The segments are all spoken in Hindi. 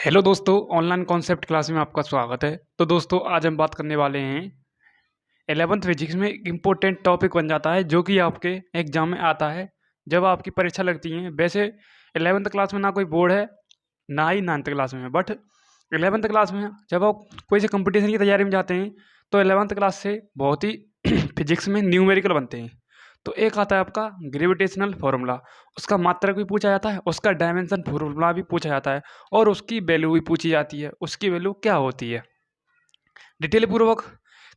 हेलो दोस्तों, ऑनलाइन कॉन्सेप्ट क्लास में आपका स्वागत है। तो दोस्तों, आज हम बात करने वाले हैं 11th फिजिक्स में एक इम्पोर्टेंट टॉपिक बन जाता है जो कि आपके एग्जाम में आता है जब आपकी परीक्षा लगती है। वैसे 11th क्लास में ना कोई बोर्ड है, ना ही 9th क्लास में है, बट 11th क्लास में जब आप कोई से कंपटीशन की तैयारी में जाते हैं तो 11th क्लास से बहुत ही फिजिक्स में न्यूमेरिकल बनते हैं। तो एक आता है आपका ग्रेविटेशनल फार्मूला, उसका मात्रक भी पूछा जाता है, उसका डायमेंशन फार्मूला भी पूछा जाता है और उसकी वैल्यू भी पूछी जाती है, उसकी वैल्यू क्या होती है। डिटेल पूर्वक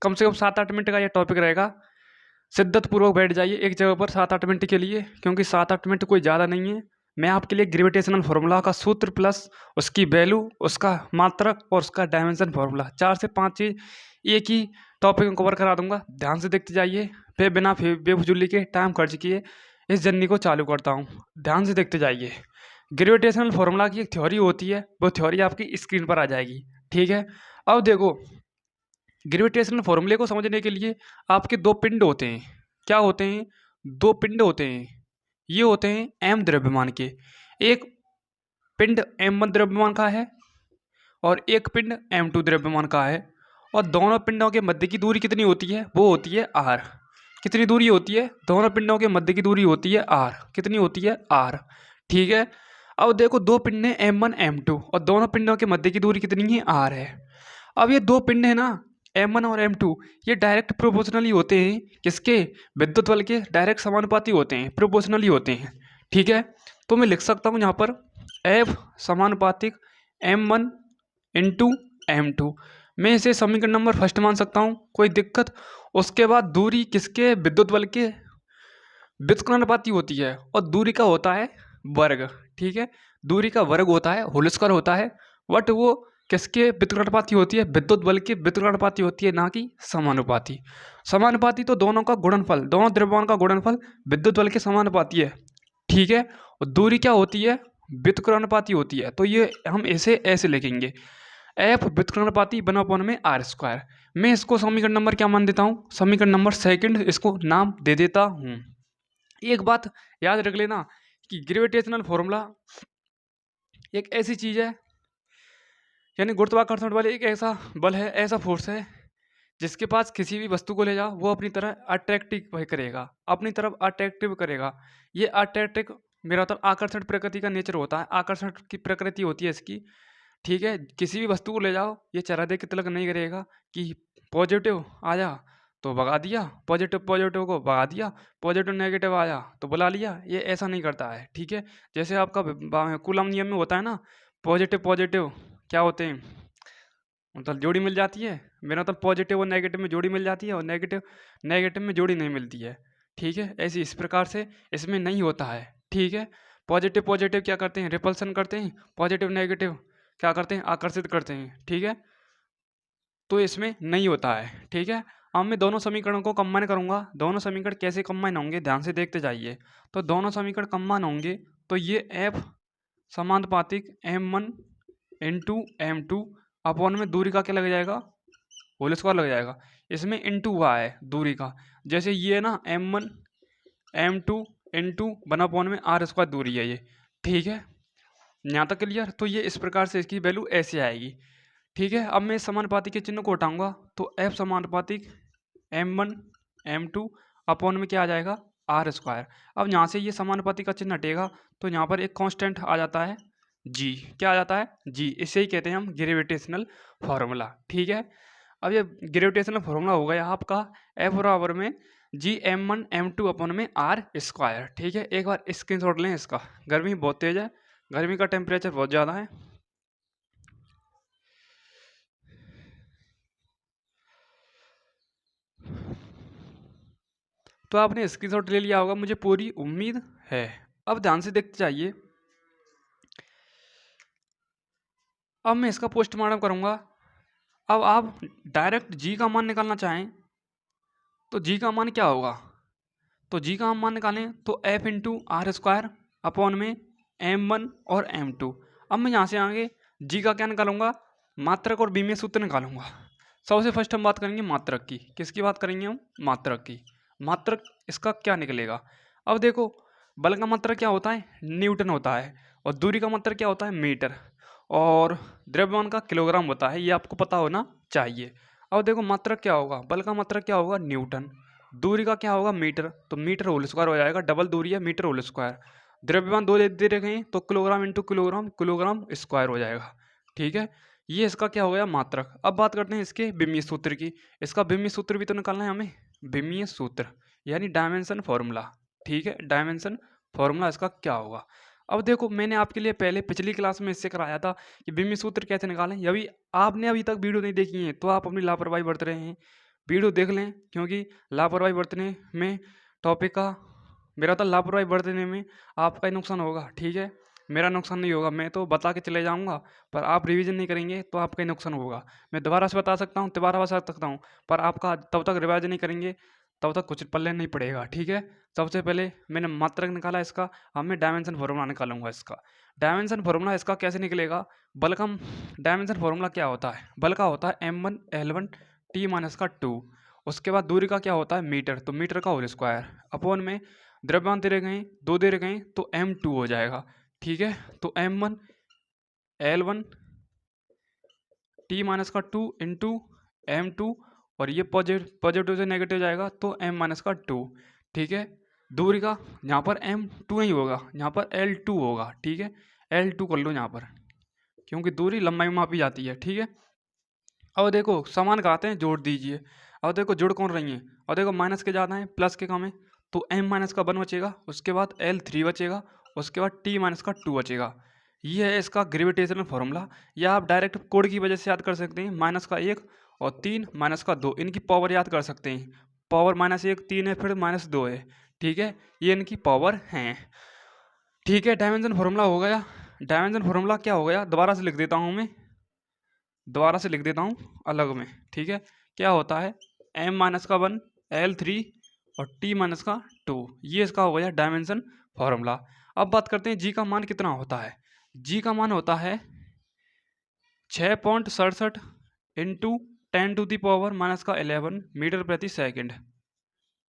कम से कम 7-8 मिनट का यह टॉपिक रहेगा। शिद्दत पूर्वक बैठ जाइए एक जगह पर 7-8 मिनट के लिए, क्योंकि 7-8 मिनट कोई ज़्यादा नहीं है। मैं आपके लिए ग्रेविटेशनल फार्मूला का सूत्र प्लस उसकी वैल्यू, उसका मात्रक और उसका डायमेंशन फार्मूला, 4 से 5 चीज़ एक ही टॉपिक में कवर करा दूंगा। ध्यान से देखते जाइए, फिर बिना बेफजूली के टाइम खर्च किए इस जर्नी को चालू करता हूँ। ध्यान से देखते जाइए। ग्रेविटेशनल फार्मूला की एक थ्योरी होती है, वो थ्योरी आपकी स्क्रीन पर आ जाएगी। ठीक है, अब देखो, ग्रेविटेशनल फॉर्मूले को समझने के लिए आपके दो पिंड होते हैं। क्या होते हैं? दो पिंड होते हैं। ये होते हैं एम द्रव्यमान के। एक पिंड m1 द्रव्यमान का है और एक पिंड m2 द्रव्यमान का है। और दोनों पिंडों के मध्य की दूरी कितनी होती है? वो होती है r। कितनी दूरी होती है? दोनों पिंडों के मध्य की दूरी होती है r। कितनी होती है? r। ठीक है, अब देखो, दो पिंड हैं m1 m2 और दोनों पिंडों के मध्य की दूरी कितनी है? r है। अब ये दो पिंड है ना, m1 और m2, ये डायरेक्ट प्रोपोर्शनली होते हैं। किसके? विद्युत बल के डायरेक्ट समानुपाती होते हैं, प्रोपोर्शनली होते हैं। ठीक है, तो मैं लिख सकता हूँ यहाँ पर F समानुपातिक m1 इंटू m2। मैं इसे समीकरण नंबर फर्स्ट मान सकता हूँ, कोई दिक्कत? उसके बाद दूरी किसके? विद्युत बल के व्युत्क्रमानुपाती होती है और दूरी का होता है वर्ग। ठीक है, दूरी का वर्ग होता है, होल स्क्वायर होता है, बट वो किसके व्युत्क्रमानुपाती होती है? विद्युत बल के व्युत्क्रमानुपाती होती है, ना कि समानुपाती। समानुपाती तो दोनों का गुणनफल, दोनों द्रव्यमान का गुणनफल विद्युत बल के समानुपाती है। ठीक है, और दूरी क्या होती है? व्युत्क्रमानुपाती होती है। तो ये हम इसे ऐसे लिखेंगे, एफ व्युत्क्रमानुपाती वन अपॉन में आर स्क्वायर। मैं इसको समीकरण नंबर क्या मान देता हूँ? समीकरण नंबर सेकंड इसको नाम दे देता हूँ। एक बात याद रख लेना कि ग्रेविटेशनल फॉर्मूला एक ऐसी चीज है, यानी गुरुत्वाकर्षण बल एक ऐसा बल है, ऐसा फोर्स है जिसके पास किसी भी वस्तु को ले जाओ वो अपनी तरह अट्रैक्टिव करेगा, अपनी तरफ अट्रैक्टिव करेगा। ये अट्रैक्टिव मेरा मतलब आकर्षण प्रकृति का नेचर होता है, आकर्षण की प्रकृति होती है इसकी। ठीक है, किसी भी वस्तु को ले जाओ, ये चरा दे के तिलक नहीं करेगा कि पॉजिटिव आया तो भगा दिया, पॉजिटिव पॉजिटिव को भगा दिया, पॉजिटिव नेगेटिव आया तो बुला लिया। ये ऐसा नहीं करता है। ठीक है, जैसे आपका कूलम नियम में होता है ना, पॉजिटिव पॉजिटिव क्या होते हैं, मतलब जोड़ी मिल जाती है। मेरा मतलब पॉजिटिव और नेगेटिव में जोड़ी मिल जाती है और नेगेटिव नेगेटिव में जोड़ी नहीं मिलती है। ठीक है, ऐसे इस प्रकार से इसमें नहीं होता है। ठीक है, पॉजिटिव पॉजिटिव क्या करते हैं? रिपल्सन करते हैं। पॉजिटिव नेगेटिव क्या करते हैं? आकर्षित करते हैं। ठीक है, तो इसमें नहीं होता है। ठीक है, अब मैं दोनों समीकरणों को कंबाइन करूंगा। दोनों समीकरण कैसे कंबाइन होंगे ध्यान से देखते जाइए। तो दोनों समीकरण कंबाइन होंगे तो ये एफ समानुपातिक m1 इंटू m2 अपॉन में दूरी का क्या लग जाएगा? होल स्क्वायर लग जाएगा। इसमें इंटू हुआ है दूरी का, जैसे ये ना m1 m2 into one upon में आर स्क्वायर दूरी है ये। ठीक है, यहाँ तक क्लियर? तो ये इस प्रकार से इसकी वैल्यू ऐसे आएगी। ठीक है, अब मैं इस समानुपाती के चिन्ह को हटाऊंगा तो एफ समानुपातिक m1 m2 अपॉन में क्या आ जाएगा? R square. अब यहाँ से ये समानुपाती का चिन्ह हटेगा तो यहाँ पर एक कांस्टेंट आ जाता है जी। क्या आ जाता है? जी। इसे ही कहते हैं हम ग्रेविटेशनल फार्मूला। ठीक है, अब ये ग्रेविटेशनल फार्मूला हो गया आपका एफ बराबर में जी m1 m2 अपॉन में आर स्क्वायर। ठीक है, एक बार स्क्रीनशॉट लें इसका। गर्मी बहुत तेज है, गर्मी का टेम्परेचर बहुत ज़्यादा है। तो आपने स्क्रीनशॉट ले लिया होगा, मुझे पूरी उम्मीद है। अब ध्यान से देखते जाइए। अब मैं इसका पोस्टमार्टम करूंगा। अब आप डायरेक्ट जी का मान निकालना चाहें तो जी का मान क्या होगा? तो जी का हम मान निकालें तो F into R square upon में m1 और m2। अब मैं यहाँ से आगे जी का क्या निकालूंगा? मात्रक और बीमीय सूत्र निकालूंगा। सबसे फर्स्ट हम बात करेंगे मात्रक की। किसकी बात करेंगे हम? मात्रक की। मात्रक इसका क्या निकलेगा? अब देखो, बल का मात्रक क्या होता है? न्यूटन होता है। और दूरी का मात्रक क्या होता है? मीटर। और द्रव्यमान का किलोग्राम होता है, ये आपको पता होना चाहिए। अब देखो मात्रक क्या होगा, बल का मात्रक क्या होगा, न्यूटन। दूरी का क्या होगा, मीटर, तो मीटर होल स्क्वायर हो जाएगा, डबल दूरी है मीटर होल स्क्वायर। द्रव्यमान दो दे रखे हैं तो kilogram into kilogram, kilogram square हो जाएगा। ठीक है, ये इसका क्या हो गया, मात्रक। अब बात करते हैं इसके विमीय सूत्र की। इसका विमीय सूत्र भी तो निकालना है हमें, विमीय सूत्र यानी डायमेंशन फॉर्मूला। ठीक है, डायमेंशन फॉर्मूला इसका क्या होगा। अब देखो मैंने आपके लिए पहले पिछली क्लास में इससे कराया था कि विमीय सूत्र कैसे निकालें। यदि आपने अभी तक वीडियो नहीं देखी है तो आप अपनी लापरवाही बरत रहे हैं, वीडियो देख लें, क्योंकि लापरवाही बरतने में टॉपिक का, मेरा तो लापरवाही बरतने में आपका ही नुकसान होगा। ठीक है, मेरा नुकसान नहीं होगा, मैं तो बता के चले जाऊंगा, पर आप रिवीजन नहीं करेंगे तो आपका ही नुकसान होगा। मैं दोबारा से बता सकता हूँ, दोबारा बता सकता हूँ, पर आपका तब तक रिवाइज नहीं करेंगे तब तक कुछ पल्ले नहीं पड़ेगा। ठीक है, सबसे पहले मैंने मात्रक निकाला इसका, अब मैं डायमेंशन फॉर्मूला निकालूंगा इसका। डायमेंशन फॉर्मूला इसका कैसे निकलेगा, बल का डायमेंशन फॉर्मूला क्या होता है, बल का होता है m1 L1 T माइनस का 2। उसके बाद दूरी का क्या होता है, मीटर, तो मीटर का होल स्क्वायर अपॉन में द्रव्यमान दे रहे हैं, दो दे रहे हैं तो m2 हो जाएगा। ठीक है, तो m1 L1 T माइनस का 2 इंटू m2, और ये पॉजिटिव से नेगेटिव जाएगा तो m माइनस का 2। ठीक है, दूरी का यहाँ पर m2 नहीं होगा, यहाँ पर L2 होगा। ठीक है, L2 कर लो यहाँ पर, क्योंकि दूरी लंबाई में मापी जाती है। ठीक है, अब देखो समान कहते हैं, जोड़ दीजिए। अब देखो जुड़ कौन रही है, और देखो माइनस के ज़्यादा है प्लस के कम है, तो m माइनस का 1 बचेगा, उसके बाद L3 बचेगा, उसके बाद T माइनस का 2 बचेगा। ये है इसका ग्रेविटेशनल फॉर्मूला, या आप डायरेक्ट कोड की वजह से याद कर सकते हैं, माइनस का 1 और 3 माइनस का 2, इनकी पावर याद कर सकते हैं। पावर -1 3 है, फिर -2 है। ठीक है, ये इनकी पावर हैं। ठीक है, डायमेंशन फॉर्मूला हो गया। डायमेंशन फॉर्मूला क्या हो गया, दोबारा से लिख देता हूँ मैं, दोबारा से लिख देता हूँ अलग में। ठीक है, क्या होता है, m माइनस का 1 L3 और T माइनस का 2, ये इसका हो गया डायमेंशन फॉर्मूला। अब बात करते हैं जी का मान कितना होता है। जी का मान होता है 6.67 इंटू 10⁻⁻11 मीटर प्रति सेकंड।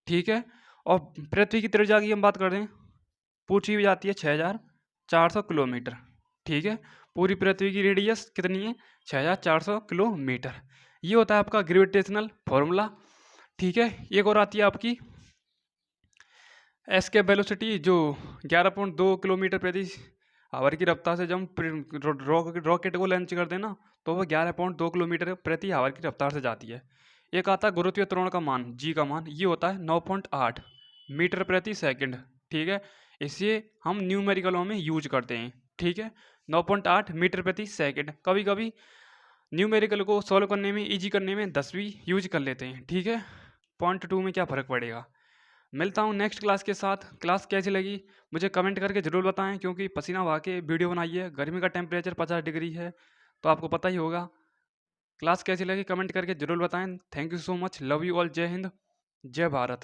ठीक है, और पृथ्वी की त्रिज्या की हम बात करें, पूछी भी जाती है 6400 किलोमीटर। ठीक है, पूरी पृथ्वी की रेडियस कितनी है, 6400 किलोमीटर। ये होता है आपका ग्रेविटेशनल फॉर्मूला। ठीक है, एक और आती है आपकी एस्केप वेलोसिटी, जो 11.2 किलोमीटर प्रति आवर की रफ्तार से जब हम रॉकेट को लॉन्च करते हैं ना, तो वो 11.2 किलोमीटर प्रति आवर की रफ्तार से जाती है। एक आता है गुरुत्वीय त्वरण का मान, जी का मान, ये होता है 9.8 मीटर प्रति सेकंड। ठीक है, इसे हम न्यूमेरिकलों में यूज करते हैं। ठीक है, 9.8 मीटर प्रति सेकंड। कभी कभी न्यूमेरिकल को सॉल्व करने में, इजी करने में 10 भी यूज कर लेते हैं। ठीक है, 0.2 में क्या फ़र्क पड़ेगा। मिलता हूँ नेक्स्ट क्लास के साथ। क्लास कैसी लगी मुझे कमेंट करके ज़रूर बताएं, क्योंकि पसीना बहा के वीडियो बनाई है, गर्मी का टेम्परेचर 50 डिग्री है, तो आपको पता ही होगा। क्लास कैसी लगी कमेंट करके ज़रूर बताएं। Thank you so much, love you all, जय हिंद, जय भारत।